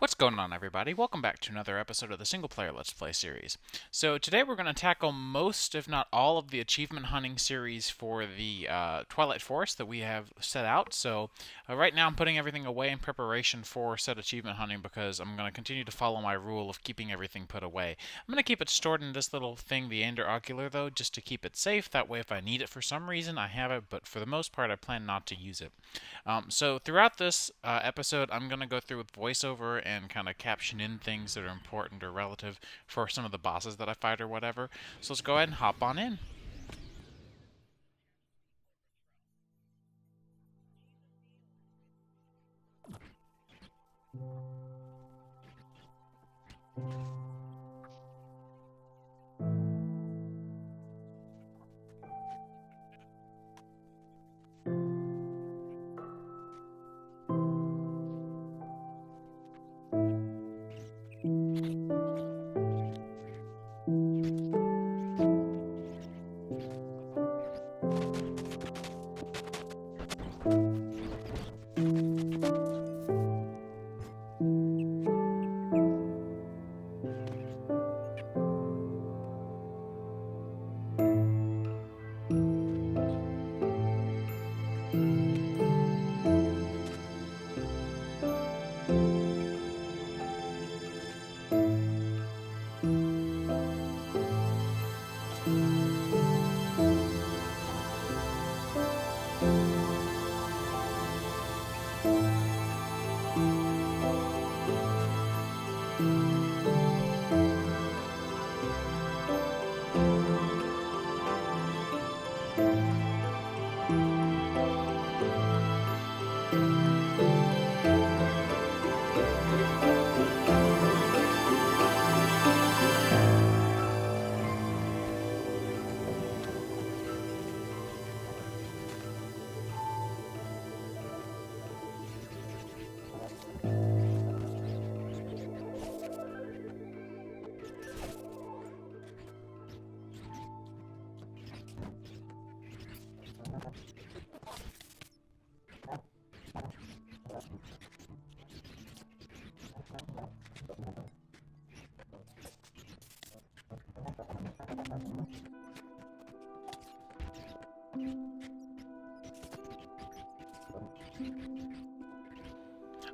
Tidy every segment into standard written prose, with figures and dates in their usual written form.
What's going on, everybody? Welcome back to another episode of the Single Player Let's Play series. So today we're going to tackle most, if not all, of the achievement hunting series for the Twilight Forest that we have set out. So right now I'm putting everything away in preparation for said achievement hunting because I'm going to continue to follow my rule of keeping everything put away. I'm going to keep it stored in this little thing, the Ander Ocular, though, just to keep it safe. That way if I need it for some reason, I have it, but for the most part I plan not to use it. So throughout this episode, I'm going to go through with voiceover and kind of caption in things that are important or relative for some of the bosses that I fight or whatever. So let's go ahead and hop on in.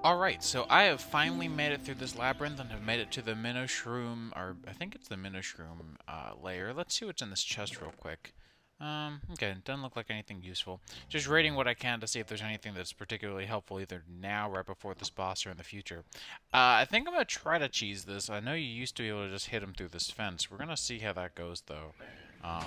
Alright, so I have finally made it through this labyrinth and have made it to the Minoshroom, or I think it's the Minoshroom layer. Let's see what's in this chest real quick. Okay, it doesn't look like anything useful. Just rating what I can to see if there's anything that's particularly helpful either now, right before this boss, or in the future. I think I'm going to try to cheese this. I know you used to be able to just hit him through this fence. We're going to see how that goes, though. Um,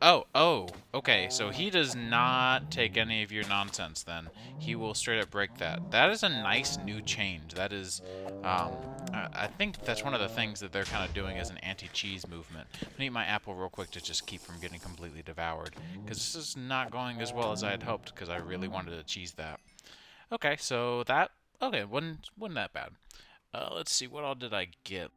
oh, okay, so he does not take any of your nonsense, then. He will straight up break that. That is a nice new change. That is, I think that's one of the things that they're kind of doing as an anti-cheese movement. I'm gonna eat my apple real quick to just keep from getting completely devoured, because this is not going as well as I had hoped, because I really wanted to cheese that. Okay, so that, okay, wasn't that bad. Let's see, what all did I get?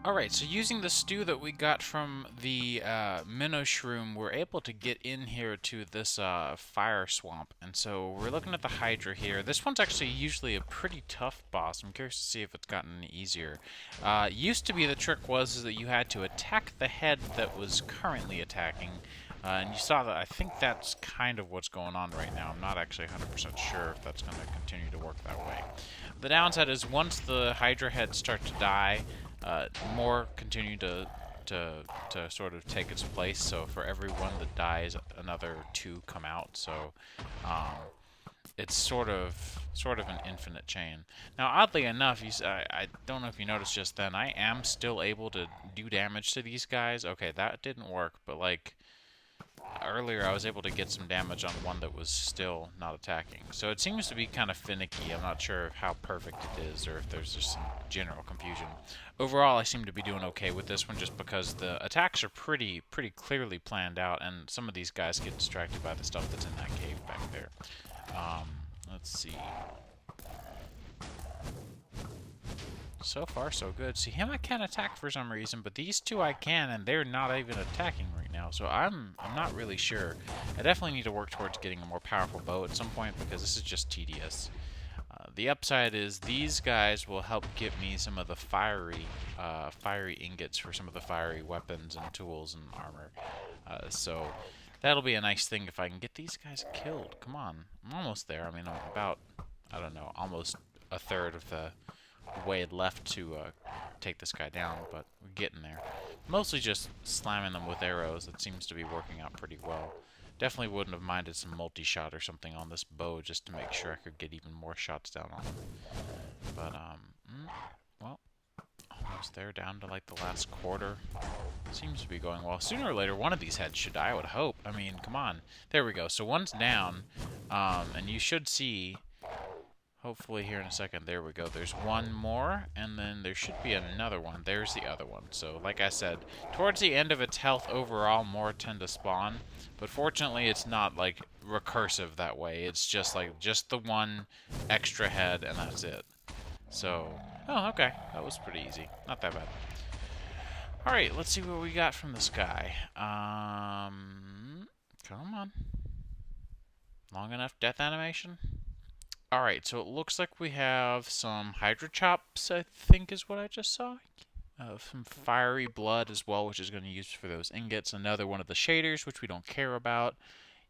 Alright, so using the stew that we got from the minnow shroom, we're able to get in here to this fire swamp. And so we're looking at the Hydra here. This one's actually usually a pretty tough boss. I'm curious to see if it's gotten any easier. Used to be the trick was is that you had to attack the head that was currently attacking. And you saw that. I think that's kind of what's going on right now. I'm not actually 100% sure if that's going to continue to work that way. The downside is once the Hydra heads start to die, more continue to sort of take its place. So for every one that dies, another two come out. So it's sort of an infinite chain. Now, oddly enough, I don't know if you noticed just then, I am still able to do damage to these guys. Okay, that didn't work, but like earlier I was able to get some damage on one that was still not attacking. So it seems to be kind of finicky. I'm not sure how perfect it is or if there's just some general confusion. Overall, I seem to be doing okay with this one just because the attacks are pretty clearly planned out, and some of these guys get distracted by the stuff that's in that cave back there. Let's see. So far, so good. See, him I can't attack for some reason, but these two I can, and they're not even attacking right now. So I'm not really sure. I definitely need to work towards getting a more powerful bow at some point because this is just tedious. The upside is these guys will help get me some of the fiery ingots for some of the fiery weapons and tools and armor. So that'll be a nice thing if I can get these guys killed. Come on, I'm almost there. I mean, I'm about, I don't know, almost a third of the way left to take this guy down, but we're getting there. Mostly just slamming them with arrows. That seems to be working out pretty well. Definitely wouldn't have minded some multi-shot or something on this bow just to make sure I could get even more shots down on him. But, well, almost there, down to like the last quarter. Seems to be going well. Sooner or later, one of these heads should die, I would hope. I mean, come on. There we go. So one's down, and you should see... Hopefully here in a second, there we go. There's one more, and then there should be another one. There's the other one. So, like I said, towards the end of its health overall, more tend to spawn. But fortunately, it's not, like, recursive that way. It's just, like, just the one extra head, and that's it. So, oh, okay. That was pretty easy. Not that bad. Alright, let's see what we got from this guy. Come on. Long enough death animation? Alright, so it looks like we have some Hydra Chops, I think is what I just saw. Some fiery blood as well, which is going to use for those ingots. Another one of the shaders, which we don't care about.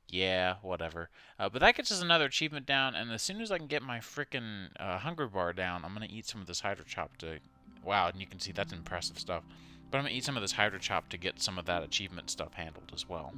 Yeah, whatever. But that gets us another achievement down, and as soon as I can get my frickin' hunger bar down, I'm going to eat some of this Hydra Chop to... Wow, and you can see that's impressive stuff. But I'm going to eat some of this Hydra Chop to get some of that achievement stuff handled as well.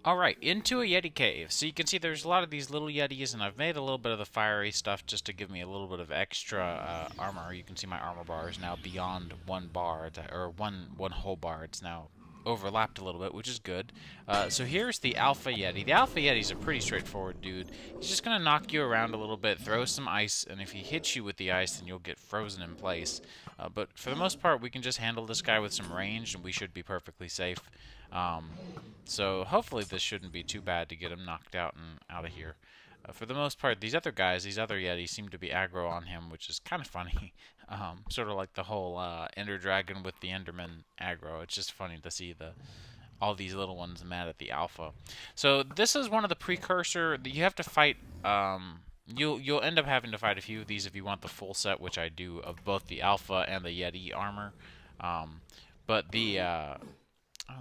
Alright, into a Yeti cave. So you can see there's a lot of these little Yetis, and I've made a little bit of the fiery stuff just to give me a little bit of extra armor. You can see my armor bar is now beyond one bar, or one whole bar. It's now overlapped a little bit, which is good. So here's the Alpha Yeti. The Alpha Yeti's a pretty straightforward dude. He's just going to knock you around a little bit, throw some ice, and if he hits you with the ice, then you'll get frozen in place. But for the most part, we can just handle this guy with some range, and we should be perfectly safe. So hopefully this shouldn't be too bad to get him knocked out and out of here. For the most part, these other guys, these other Yetis, seem to be aggro on him, which is kind of funny. Sort of like the whole Ender Dragon with the Enderman aggro. It's just funny to see all these little ones mad at the Alpha. So this is one of the precursor. You have to fight. You'll end up having to fight a few of these if you want the full set, which I do, of both the Alpha and the Yeti armor. But the oh,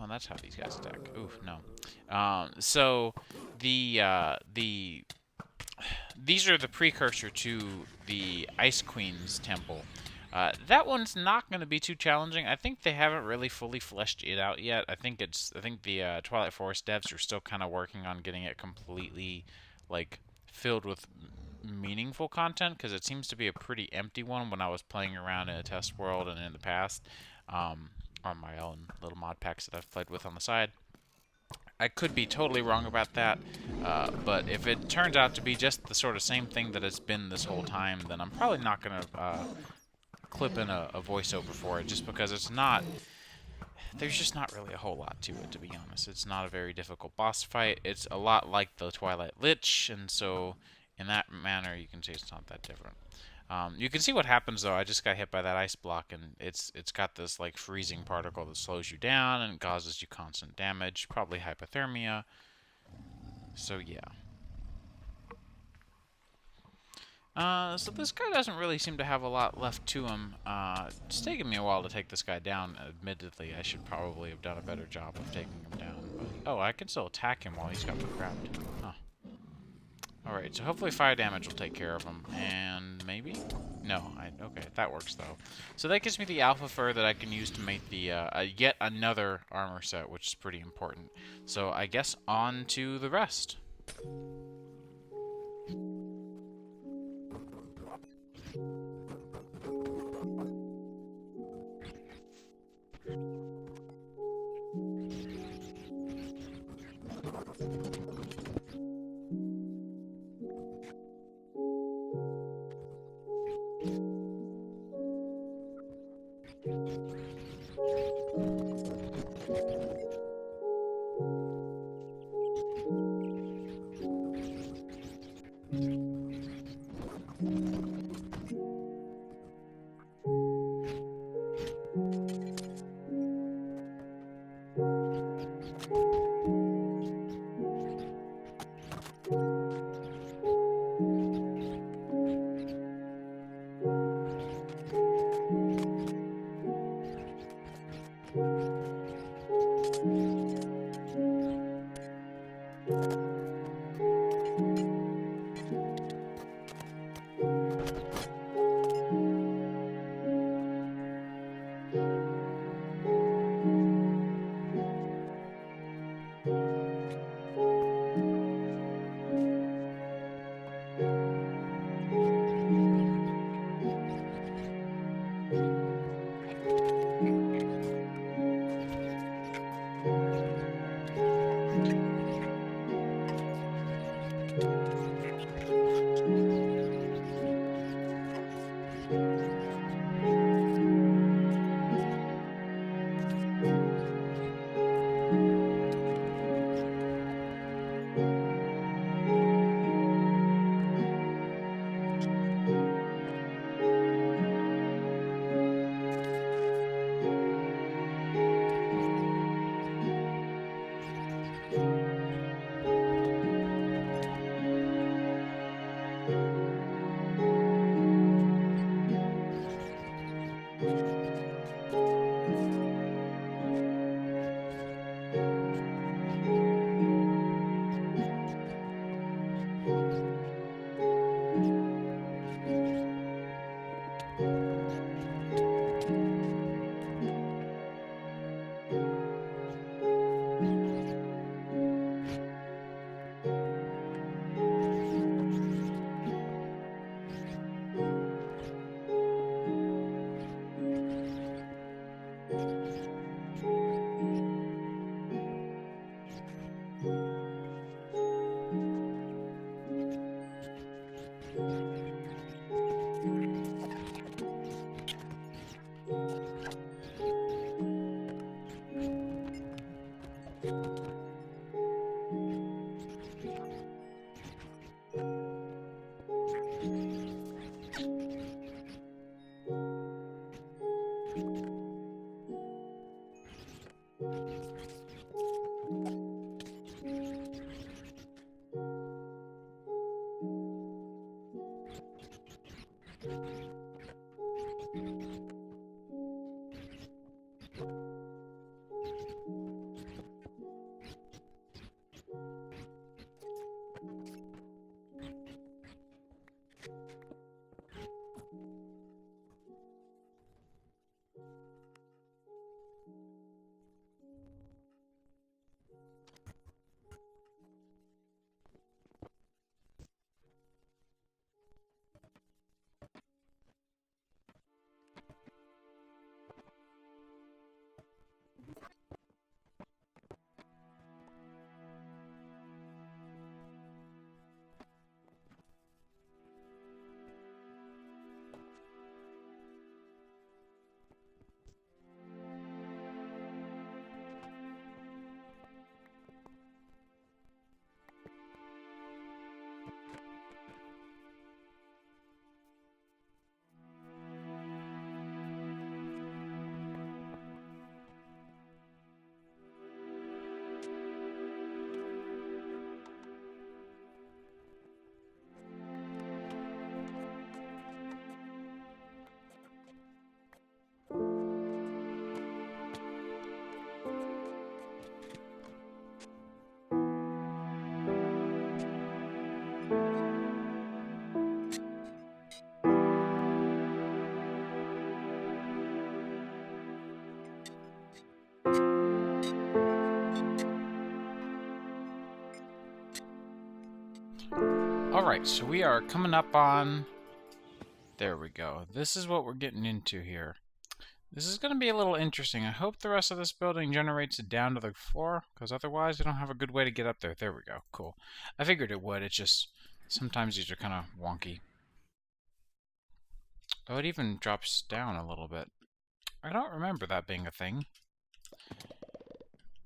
and that's how these guys attack. Oof, no. So the these are the precursor to the Ice Queen's temple. That one's not going to be too challenging. I think they haven't really fully fleshed it out yet. I think the Twilight Forest devs are still kind of working on getting it completely like filled with meaningful content, because it seems to be a pretty empty one when I was playing around in a test world and in the past on my own little mod packs that I've played with on the side. I could be totally wrong about that, but if it turns out to be just the sort of same thing that it's been this whole time, then I'm probably not going to clip in a voiceover for it, just because it's not... There's just not really a whole lot to it, to be honest. It's not a very difficult boss fight. It's a lot like the Twilight Lich, and so in that manner, you can say it's not that different. You can see what happens though. I just got hit by that ice block, and it's got this like freezing particle that slows you down and causes you constant damage, probably hypothermia. So yeah. So this guy doesn't really seem to have a lot left to him. It's taken me a while to take this guy down. Admittedly, I should probably have done a better job of taking him down. But, oh, I can still attack him while he's got me grabbed. Huh. Alright, so hopefully fire damage will take care of him. And maybe? No, okay, that works though. So that gives me the alpha fur that I can use to make the yet another armor set, which is pretty important. So I guess on to the rest. Alright, so we are coming up on... There we go. This is what we're getting into here. This is going to be a little interesting. I hope the rest of this building generates it down to the floor, because otherwise I don't have a good way to get up there. There we go. Cool. I figured it would. It's just... sometimes these are kind of wonky. Oh, it even drops down a little bit. I don't remember that being a thing.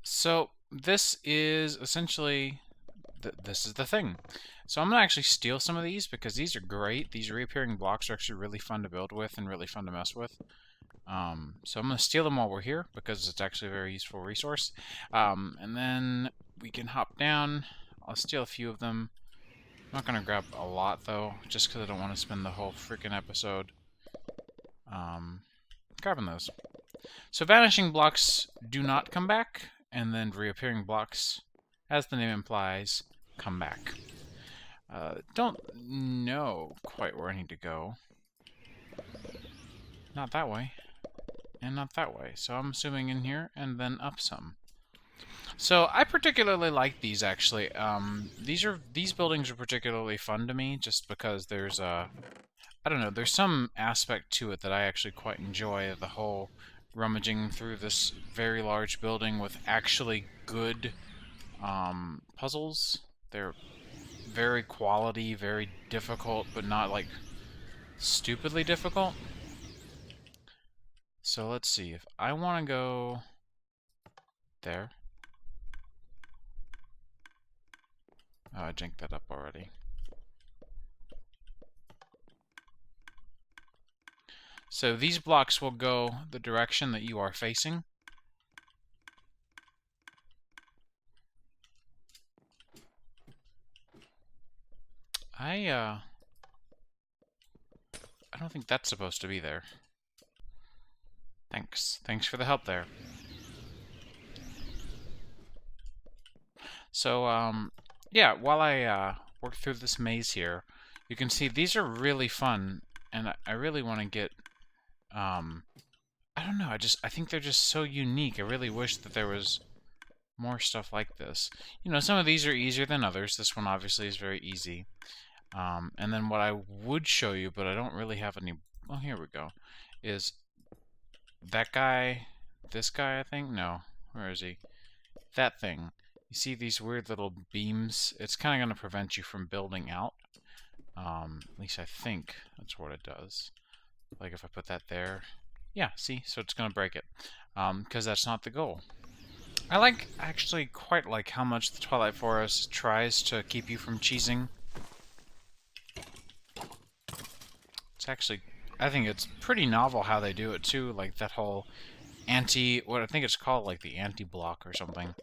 So, this is essentially... this is the thing. So I'm going to actually steal some of these because these are great. These reappearing blocks are actually really fun to build with and really fun to mess with. So I'm going to steal them while we're here because it's actually a very useful resource. And then we can hop down. I'll steal a few of them. I'm not going to grab a lot though, just because I don't want to spend the whole freaking episode grabbing those. So vanishing blocks do not come back, and then reappearing blocks, as the name implies, come back. Don't know quite where I need to go. Not that way. And not that way. So I'm assuming in here, and then up some. So I particularly like these, actually. These buildings are particularly fun to me, just because there's I don't know, there's some aspect to it that I actually quite enjoy. The whole rummaging through this very large building with actually good puzzles. They're very quality, very difficult, but not like stupidly difficult. So let's see, if I want to go there. Oh, I jinked that up already. So these blocks will go the direction that you are facing. I don't think that's supposed to be there. Thanks. Thanks for the help there. So, yeah, while I work through this maze here, you can see these are really fun, and I really want to get, I don't know, I think they're just so unique. I really wish that there was more stuff like this. You know, some of these are easier than others. This one obviously is very easy. And then what I would show you, but I don't really have any... Oh, here we go. Is that guy... This guy, I think? No. Where is he? That thing. You see these weird little beams? It's kind of going to prevent you from building out. At least I think that's what it does. Like if I put that there... Yeah, see? So it's going to break it. Because that's not the goal. I actually quite like how much the Twilight Forest tries to keep you from cheesing. It's actually, I think it's pretty novel how they do it too, like that whole what I think it's called, like the anti-block or something.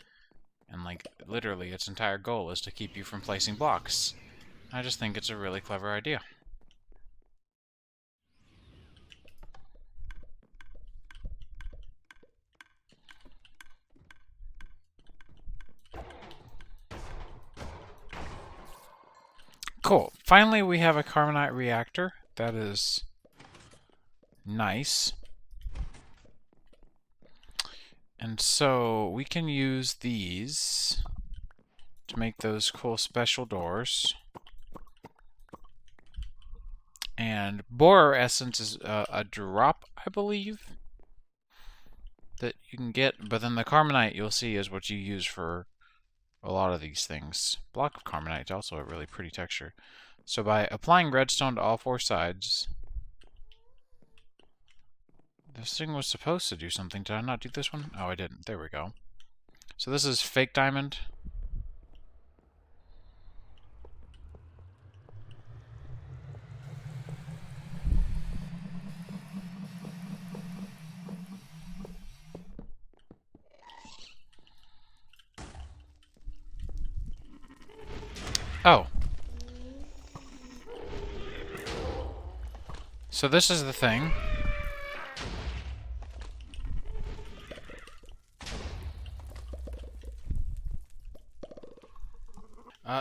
And like, literally, its entire goal is to keep you from placing blocks. I just think it's a really clever idea. Cool. Finally, we have a carbonite reactor. That is nice. And so we can use these to make those cool special doors. And borer essence is a drop, I believe, that you can get. But then the carbonite, you'll see, is what you use for a lot of these things. Block of carbonite is also a really pretty texture. So by applying redstone to all four sides, this thing was supposed to do something. Did I not do this one? Oh, I didn't. There we go. So this is fake diamond. Oh. So this is the thing.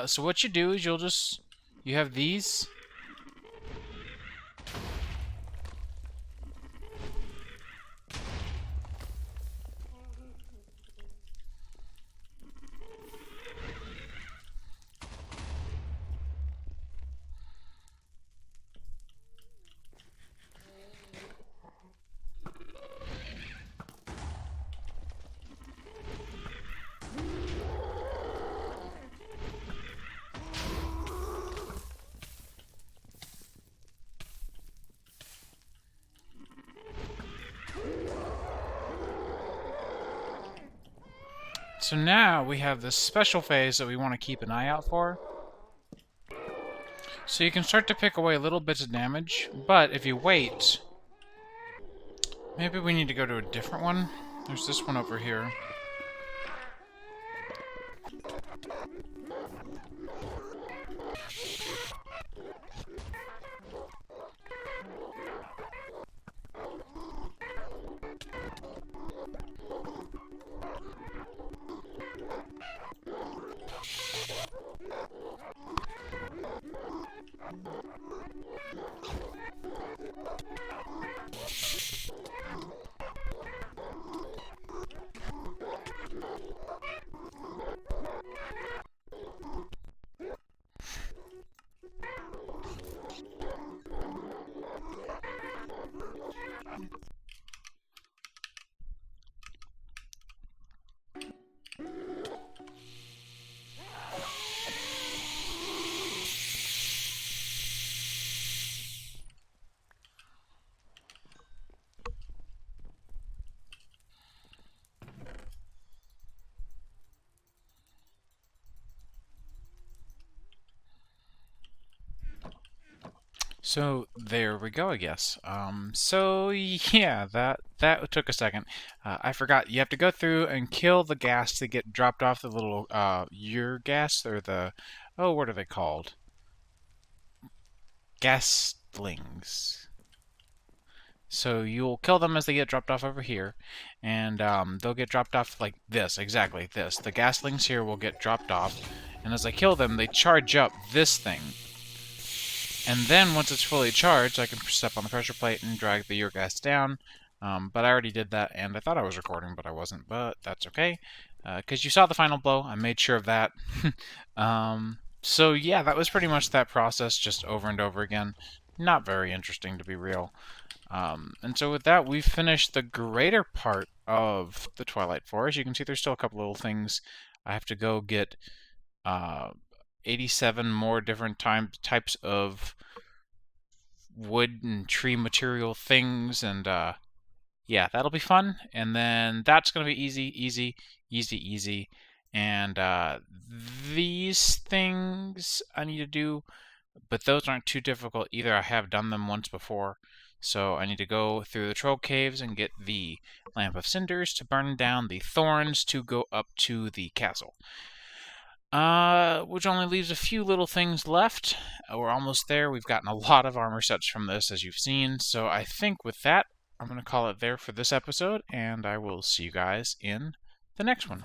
So what you do is you have these. So now we have this special phase that we want to keep an eye out for. So you can start to pick away little bits of damage, but if you wait, maybe we need to go to a different one. There's this one over here. So there we go, I guess. So yeah, that took a second. I forgot. You have to go through and kill the ghast to get dropped off the little your ghast, or the, oh, what are they called? Gastlings. So you'll kill them as they get dropped off over here, and they'll get dropped off like this, exactly this. The gaslings here will get dropped off, and as I kill them, they charge up this thing. And then once it's fully charged, I can step on the pressure plate and drag the year gas down. But I already did that, and I thought I was recording, but I wasn't. But that's okay, because you saw the final blow. I made sure of that. So yeah, that was pretty much that process, just over and over again. Not very interesting, to be real. And so with that, we've finished the greater part of the Twilight Forest. You can see there's still a couple little things. I have to go get 87 more different types of wood and tree material things, and yeah, that'll be fun. And then that's going to be easy. And these things I need to do, but those aren't too difficult either. I have done them once before. So I need to go through the troll caves and get the lamp of cinders to burn down the thorns to go up to the castle. Which only leaves a few little things left. We're almost there. We've gotten a lot of armor sets from this, as you've seen. So I think with that, I'm going to call it there for this episode, and I will see you guys in the next one.